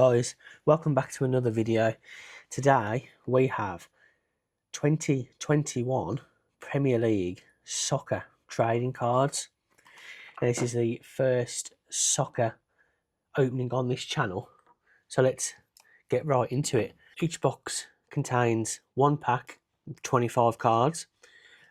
guys, welcome back to another video. Today we have 2021 Premier League soccer trading cards. And this is the first soccer opening on this channel, so let's get right into it. Each box contains one pack of 25 cards,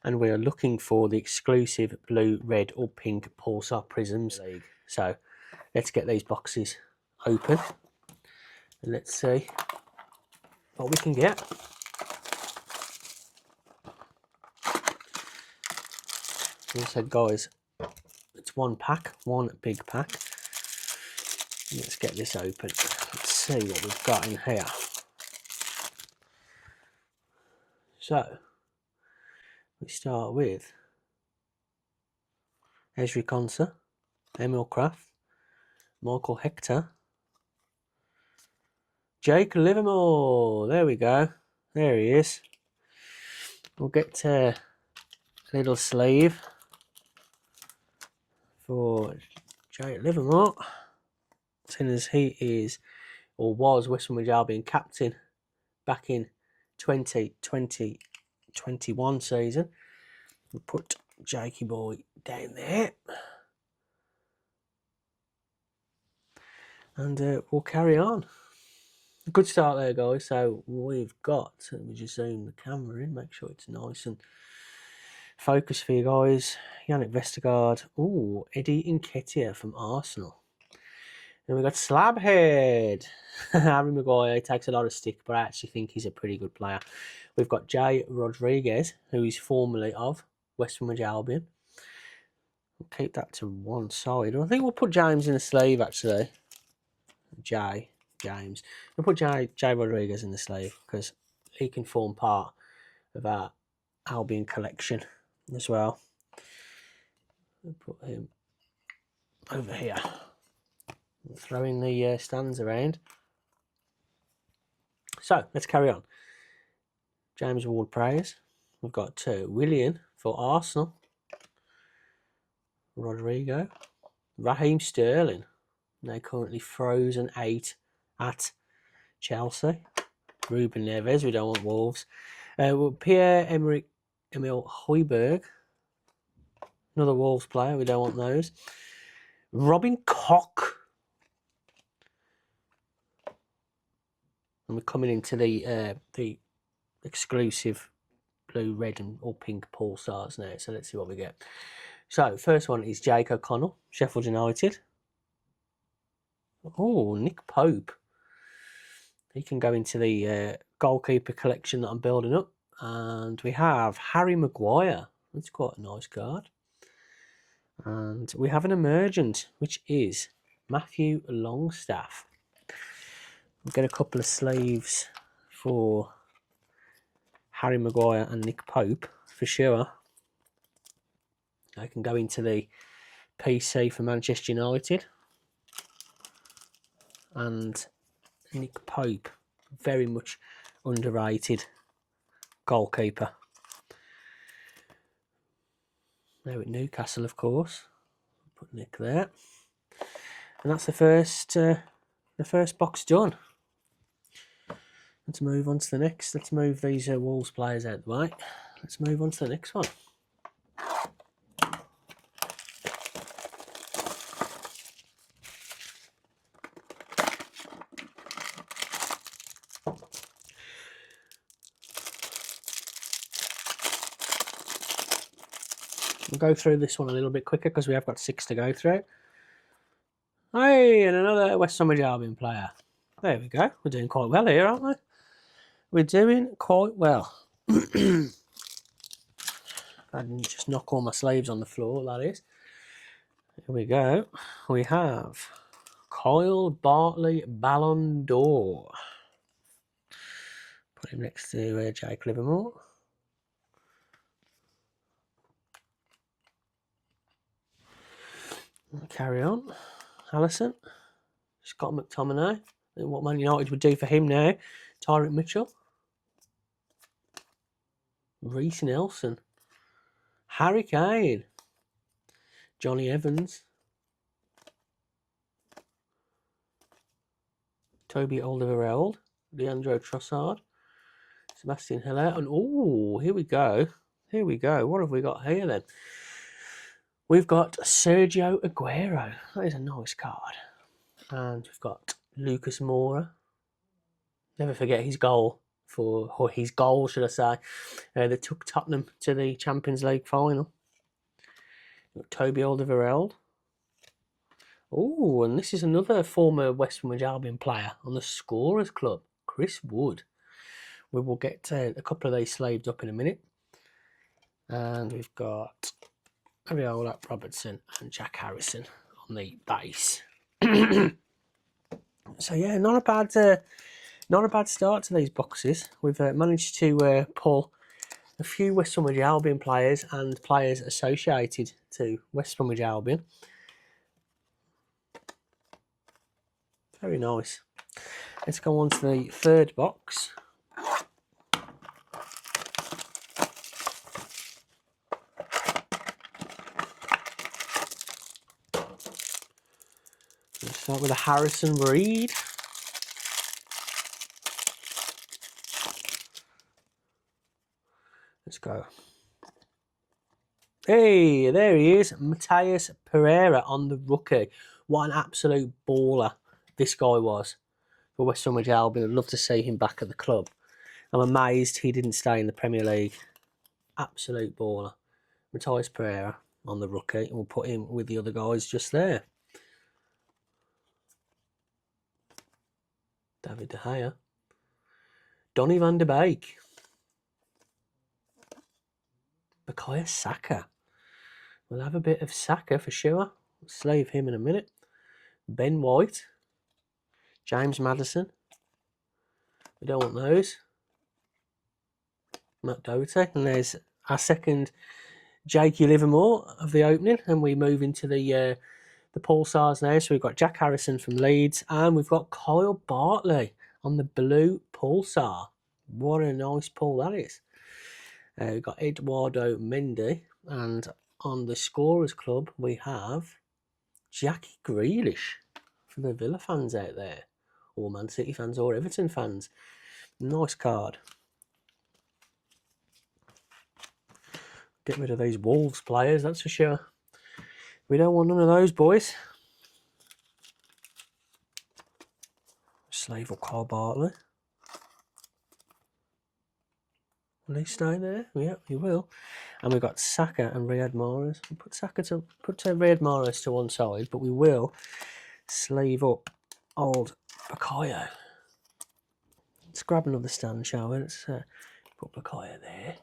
and we are looking for the exclusive blue, red or pink pulsar prisms. So let's get these boxes open and let's see what we can get. As I said, guys, it's one pack, one big pack. Let's get this open. Let's see what we've got in here. So we start with Ezri Konsa, Emil Kraft, Michael Hector, Jake Livermore. There we go. There he is. We'll get a little sleeve for Jake Livermore, seeing as he is or was West Bromwich Albion captain back in 2020-21 season. We'll put Jakey boy down there. And we'll carry on. Good start there, guys. So we've got, let me just zoom the camera in, make sure it's nice and focused for you guys. Yannick Vestergaard. Ooh, Eddie Nketiah from Arsenal. Then we've got Slabhead. Harry Maguire. He takes a lot of stick, but I actually think he's a pretty good player. We've got Jay Rodriguez, who is formerly of West Bromwich Albion. We'll keep that to one side. I think we'll put James in the sleeve, actually. James. We'll put Jay Rodriguez in the sleeve because he can form part of our Albion collection as well. We'll put him over here. We'll throw in the stands around. So let's carry on. James Ward-Prowse. We've got Willian for Arsenal. Rodrigo. Raheem Sterling. Now currently frozen 8 at Chelsea. Ruben Neves, we don't want Wolves. Pierre-Emerick Emil Højbjerg, another Wolves player, we don't want those. Robin Koch. And we're coming into the exclusive blue, red and or pink pulsars now. So let's see what we get. So first one is Jake O'Connell, Sheffield United. Oh, Nick Pope. He can go into the goalkeeper collection that I'm building up. And we have Harry Maguire. That's quite a nice card. And we have an emergent, which is Matthew Longstaff. We'll get a couple of sleeves for Harry Maguire and Nick Pope for sure. I can go into the PC for Manchester United. And Nick Pope, very much underrated goalkeeper. Now at Newcastle, of course. Put Nick there. And that's the first box done. Let's move on to the next. Let's move these Wolves players out of the way. Let's move on to the next one. We'll go through this one a little bit quicker because we have got 6 to go through. Hey, and another West Bromwich Albion player. There we go. We're doing quite well here, aren't we? We're doing quite well. I didn't just knock all my sleeves on the floor, that is. Here we go. We have Kyle Bartley Ballon d'Or. Put him next to Jake Livermore. Carry on. Allison. Scott McTominay. And what Man United would do for him now. Tyrick Mitchell. Reece Nelson. Harry Kane. Johnny Evans. Toby Alderweireld, Leandro Trossard, Sebastian Haller, and oh, here we go. Here we go. What have we got here then? We've got Sergio Aguero. That is a nice card. And we've got Lucas Moura. Never forget his goal or his goal, should I say, that took Tottenham to the Champions League final. We've got Toby Alderweireld. Oh, and this is another former West Bromwich Albion player on the Scorers Club, Chris Wood. We will get a couple of these slaved up in a minute. And we've got Ariola Robertson and Jack Harrison on the base. So yeah, not a bad start to these boxes. We've managed to pull a few West Bromwich Albion players and players associated to West Bromwich Albion. Very nice. Let's go on to the third box. Let's start with a Harrison Reed. Let's go. Hey, there he is. Matheus Pereira on the rookie. What an absolute baller this guy was for West Bromwich Albion. I'd love to see him back at the club. I'm amazed he didn't stay in the Premier League. Absolute baller. Matheus Pereira on the rookie. And we'll put him with the other guys just there. David De Gea. Donny van de Beek. Bukayo Saka. We'll have a bit of Saka for sure. We'll slave him in a minute. Ben White. James Maddison. We don't want those. Matt Doherty. And there's our second Jakey Livermore of the opening. And we move into the Pulsars now. So we've got Jack Harrison from Leeds. And we've got Kyle Bartley on the blue Pulsar. What a nice pull that is. We've got Eduardo Mendy. And on the Scorers Club, we have Jackie Grealish for the Villa fans out there. Or Man City fans or Everton fans. Nice card. Get rid of these Wolves players, that's for sure. We don't want none of those boys. Slave or Carl Bartley. Will he stay there? Yeah, he will. And we've got Saka and Riyad Mahrez. We'll put Riyad Mahrez to one side, but we will slave up old Bukayo. Let's grab another stand, shall we? Let's put Bukayo there.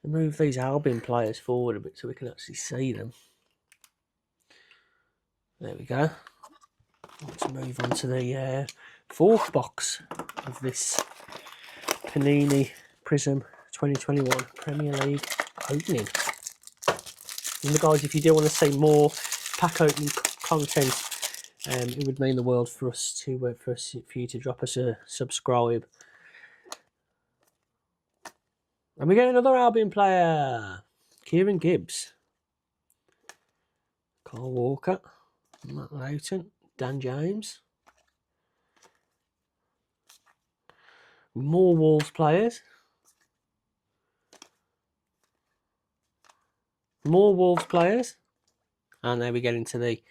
And move these Albion players forward a bit so we can actually see them. There we go. Let's move on to the fourth box of this Panini Prism 2021 Premier League opening. And guys, if you do want to see more pack opening content, it would mean the world for us to for you to drop us a subscribe. And we get another Albion player, Kieran Gibbs, Carl Walker, Matt Loughton, Dan James. More Wolves players. More Wolves players. And there we get into the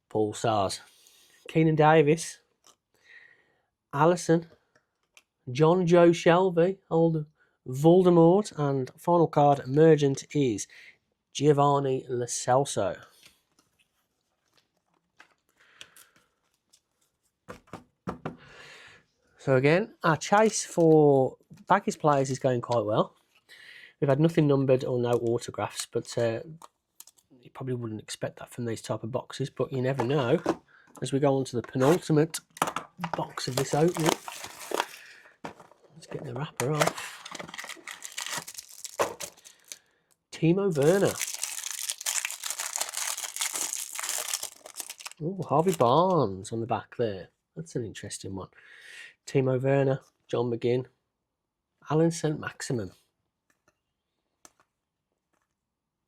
Pulsars. Keenan Davis, Allison, John Joe Shelby, old Voldemort, and final card emergent is Giovanni Lo Celso. So again, our chase for Baggies players is going quite well. We've had nothing numbered or no autographs, but you probably wouldn't expect that from these type of boxes, but you never know. As we go on to the penultimate box of this opening, let's get the wrapper off. Timo Werner. Oh, Harvey Barnes on the back there. That's an interesting one. Timo Werner, John McGinn, Alan St. Maximum.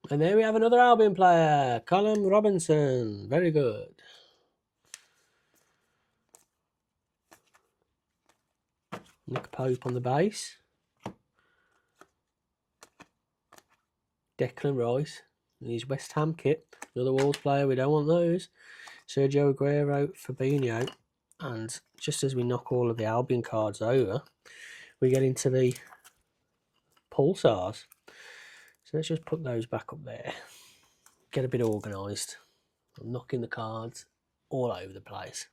And there we have another Albion player, Callum Robinson. Very good. Nick Pope on the base. Declan Rice in his West Ham kit. Another Wolves player, we don't want those. Sergio Aguero, Fabinho. And just as we knock all of the Albion cards over, we get into the Pulsars. So let's just put those back up there. Get a bit organised. I'm knocking the cards all over the place.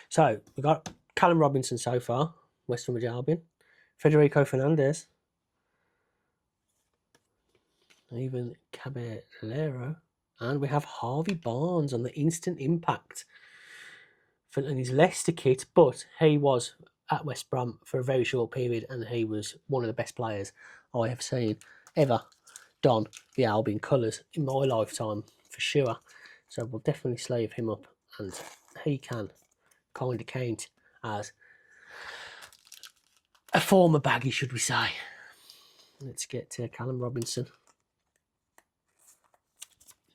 So we've got Callum Robinson so far, West Bromwich Albion. Federico Fernandez. Even Caballero. And we have Harvey Barnes on the instant impact in his Leicester kit, but he was at West Brom for a very short period and he was one of the best players I have seen ever don the Albion colours in my lifetime, for sure. So we'll definitely slave him up, and he can kind of count as a former baggy, should we say. Let's get to Callum Robinson.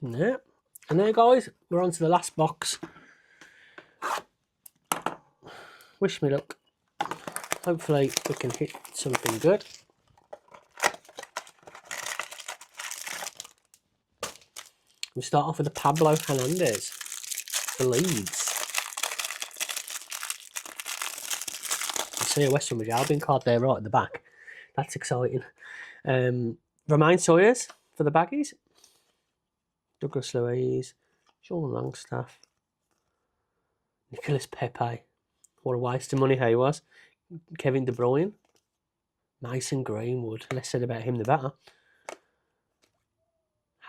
Yeah. And there, guys, we're on to the last box. Wish me luck. Hopefully we can hit something good. We start off with the Pablo Hernandez for Leeds. You see a West Bromwich Albion card there right at the back. That's exciting. Romain Sawyers for the Baggies. Douglas Luiz, Sean Longstaff, Nicholas Pepe. What a waste of money he was. Kevin De Bruyne. Mason Greenwood. Less said about him, the better.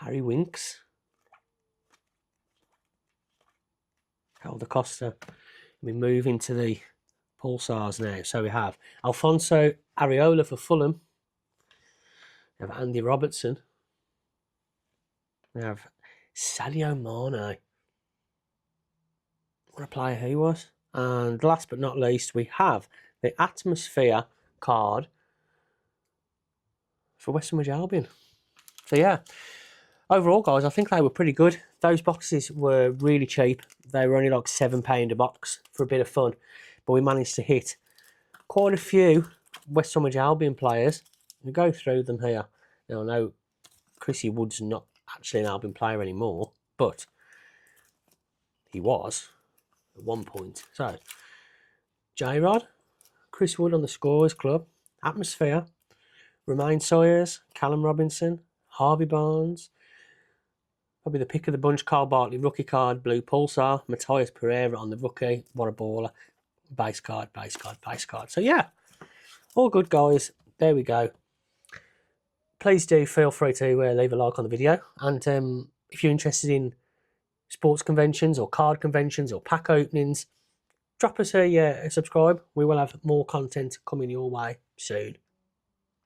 Harry Winks. Calder Costa. We move into the Pulsars now. So we have Alfonso Areola for Fulham. We have Andy Robertson. We have Sadio Mane. What a player he was. And last but not least, we have the Atmosphere card for West Bromwich Albion. So yeah, overall, guys, I think they were pretty good. Those boxes were really cheap. They were only like £7 a box for a bit of fun. But we managed to hit quite a few West Bromwich Albion players. We'll go through them here. Now, I know Chrissy Wood's not actually an Albion player anymore, but he was at one point. So, J-Rod, Chris Wood on the Scorers Club, Atmosphere, Romain Sawyers, Callum Robinson, Harvey Barnes, probably the pick of the bunch, Carl Bartley, rookie card, blue Pulsar, Matthias Pereira on the rookie, what a baller, base card, base card, base card. So yeah, all good, guys. There we go. Please do feel free to leave a like on the video, and if you're interested in sports conventions or card conventions or pack openings, drop us a subscribe. We will have more content coming your way soon.